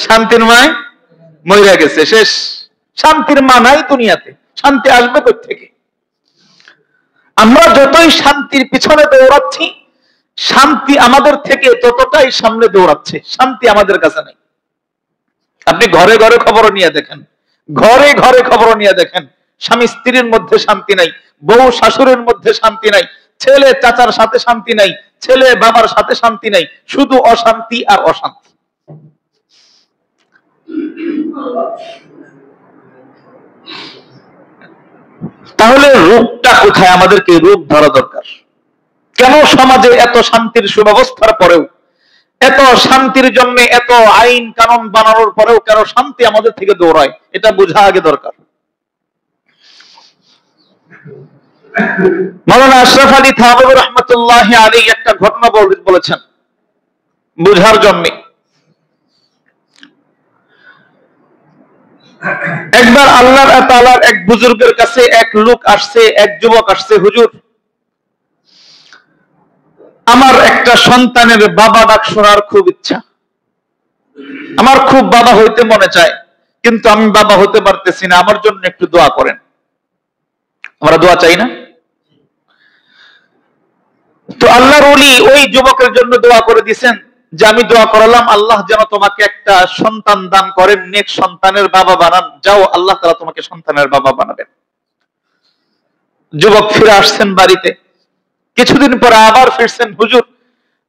শান্তির মায় মইরা গেছে, শেষ। শান্তির মা নাই দুনিয়াতে, শান্তি আসবে কোথা থেকে? আমরা যতই শান্তির পিছনে দৌড়াচ্ছি, শান্তি আমাদের থেকে ততটাই সামনে দৌড়াচ্ছে, শান্তি আমাদের কাছে নাই। আপনি ঘরে ঘরে খবর নিয়ে দেখেন, ঘরে ঘরে খবর নিয়ে দেখেন, স্বামী স্ত্রীর মধ্যে শান্তি নাই, বউ শাশুড়ির মধ্যে শান্তি নাই, ছেলে চাচার সাথে শান্তি নাই, ছেলে বাবার সাথে শান্তি নাই, শুধু অশান্তি আর অশান্তি। তাহলে রোগটা কোথায়? আমাদেরকে রোগ ধরা দরকার। কেন সমাজে এত শান্তির সুব্যবস্থার পরেও, এত শান্তির জন্য এত আইন কানুন বানানোর পরেও কেন শান্তি আমাদের থেকে দৌড়ায়? এটা বোঝা আগে দরকার। মাওলানা আশরাফ আলী থানভী রাহমাতুল্লাহি আলাইহি একটা ঘটনা বলেছেন বুঝার জন্য। একবার আল্লাহ তাআলার এক বুজুর্গের কাছে এক লোক আসছে, এক যুবক আসছে, হুজুর, আমার একটা সন্তানের বাবা ডাক শোনার খুব ইচ্ছা, আমার খুব বাবা হইতে মনে চায়, কিন্তু আমি বাবা হতে পারতেছি না, আমার জন্য একটু দোয়া করেন। আমরা দোয়া চাই না? তো আল্লাহর ওলি ওই যুবকের জন্য দোয়া করে দিয়েছেন যে আমি দোয়া করালাম আল্লাহ যেন তোমাকে একটা সন্তান দান করেন, নেক সন্তানের বাবা বানান, যাও আল্লাহ তাআলা তোমাকে সন্তানের বাবা বানাবেন। যুবক ফিরে আসছেন বাড়িতে, কিছুদিন পরে আবার ফিরছেন, হুজুর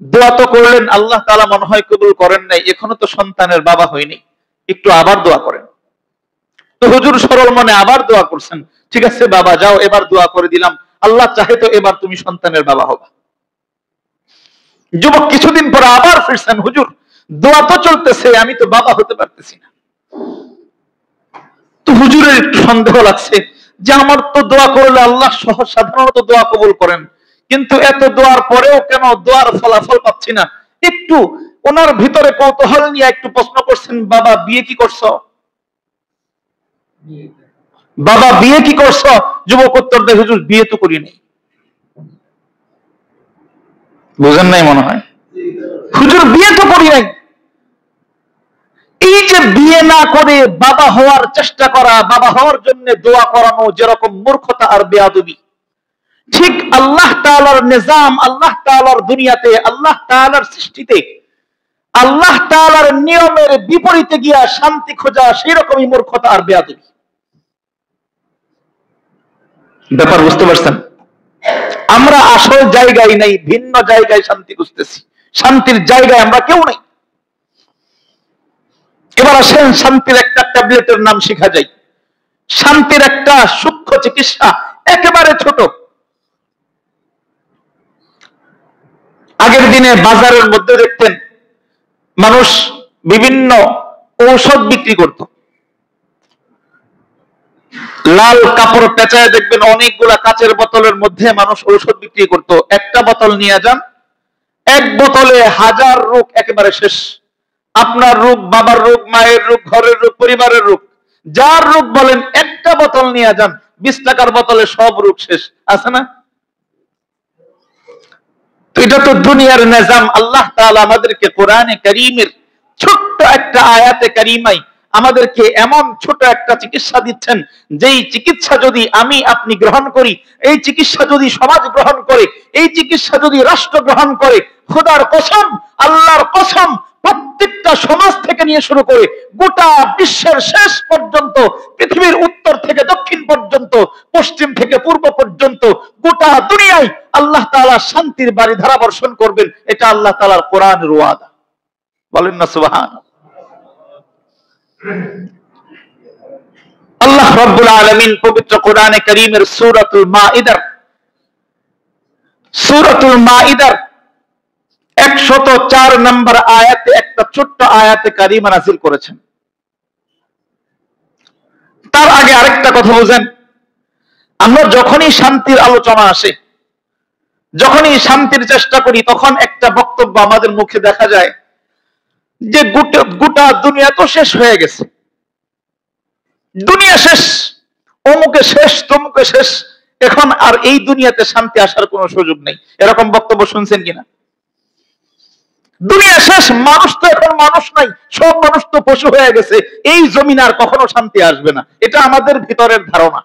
দোয়া তো করলেন, আল্লাহ তাআলা মনে হয় কবুল করেন নাই, এখনো তো সন্তানের বাবা হয়নি, একটু আবার দোয়া করেন। তো হুজুর সরল মনে আবার দোয়া করছেন, ঠিক আছে বাবা যাও, এবার দোয়া করে দিলাম, আল্লাহ চাহে তো এবার তুমি সন্তানের বাবা হবা। যুবক কিছুদিন পরে আবার ফিরছেন, হুজুর দোয়া তো চলতেছে, আমি তো বাবা হতে পারতেছি না। তো হুজুরের একটু সন্দেহ লাগছে যে আমার তো দোয়া করলে আল্লাহ সাধারণত দোয়া কবুল করেন, কিন্তু এত দোয়ার পরেও কেন দোয়ার ফলাফল পাচ্ছি না। একটু ওনার ভিতরে কৌতূহল নিয়ে একটু প্রশ্ন করছেন, বাবা বিয়ে কি করছো? বাবা বিয়ে কি করছো? যুবক উত্তর দেয়, হুজুর বিয়ে তো করি নাই। বুঝেন নাই মনে হয়, হুজুর বিয়ে তো করি নাই। এই যে বিয়ে না করে বাবা হওয়ার চেষ্টা করা, বাবা হওয়ার জন্য দোয়া করানো যেরকম মূর্খতা আর বেয়াদবি, ঠিক আল্লাহ তাআলার নিজাম, আল্লাহ তাআলার দুনিয়াতে, আল্লাহ তাআলার সৃষ্টিতে, আল্লাহ তাআলার নিয়মের বিপরীতে গিয়া শান্তি খোঁজা সেই রকমই মূর্খতা আর বেয়াদবি। ব্যাপার বুঝতে পারছেন? আমরা আসল জায়গায় নাই, ভিন্ন জায়গায় শান্তি খুঁজতেছি, শান্তির জায়গায় আমরা কেউ নাই। এবার আসেন শান্তির একটা ট্যাবলেটের নাম শিখা যায়, শান্তির একটা সূক্ষ্ম চিকিৎসা, একেবারে ছোট। আগের দিনে বাজারের মধ্যে দেখতেন মানুষ বিভিন্ন ঔষধ বিক্রি করত, লাল কাপড় পেঁচায় দেখবেন অনেকগুলা কাচের বোতলের মধ্যে মানুষ ঔষধ বিক্রি করত। একটা বোতল নিয়ে যান, এক বোতলে 1000 রোগ একেবারে শেষ। আপনার রোগ, বাবার রোগ, মায়ের রোগ, ঘরের রোগ, পরিবারের রোগ, যার রোগ বলেন একটা বোতল নিয়ে যান, 20 টাকার বোতলে সব রোগ শেষ। আছে না? তো এটা তো দুনিয়ার নিজাম। আল্লাহ তাআলা আমাদেরকে কোরআনে কারীমের ছোট্ট একটা আয়াতে কারিমাই আমাদেরকে এমন ছোট একটা চিকিৎসা দিচ্ছেন, যেই চিকিৎসা যদি আমি আপনি গ্রহণ করি, এই চিকিৎসা যদি সমাজ গ্রহণ করে, এই চিকিৎসা যদি রাষ্ট্র গ্রহণ করে, খোদার কসম, আল্লাহর কসম, প্রত্যেকটা সমাজ থেকে নিয়ে শুরু করে গোটা বিশ্বের শেষ পর্যন্ত, পৃথিবীর উত্তর থেকে দক্ষিণ পর্যন্ত, পশ্চিম থেকে পূর্ব পর্যন্ত, গোটা দুনিয়ায় আল্লাহ তাআলা শান্তির বাড়ি ধারা বর্ষণ করবেন। এটা আল্লাহ তাআলার কোরআনের ওয়াদা। বলেন না সুবহানাল্লাহ। আল্লাহ রাব্বুল আলামিন পবিত্র কোরআনে কারীমের সূরাতুল মাইদার 104 নম্বর আয়াতে একটা ছোট্ট আয়াতে কারিমা নাযিল করেছেন। তার আগে আরেকটা কথা বুঝেন, আমরা যখনই শান্তির আলোচনা আসে, যখনই শান্তির চেষ্টা করি, তখন একটা বক্তব্য আমাদের মুখে দেখা যায় যে গোটা দুনিয়া তো শেষ হয়ে গেছে, দুনিয়া শেষ, অমুকে শেষ, তমুকে শেষ, এখন আর এই দুনিয়াতে শান্তি আসার কোনো সুযোগ নেই। এরকম বক্তব্য শুনছেন কিনা? দুনিয়া শেষ, মানুষ তো এখন মানুষ নাই, সব মানুষ তো পশু হয়ে গেছে, এই জমিন আর কখনো শান্তি আসবে না, এটা আমাদের ভিতরের ধারণা।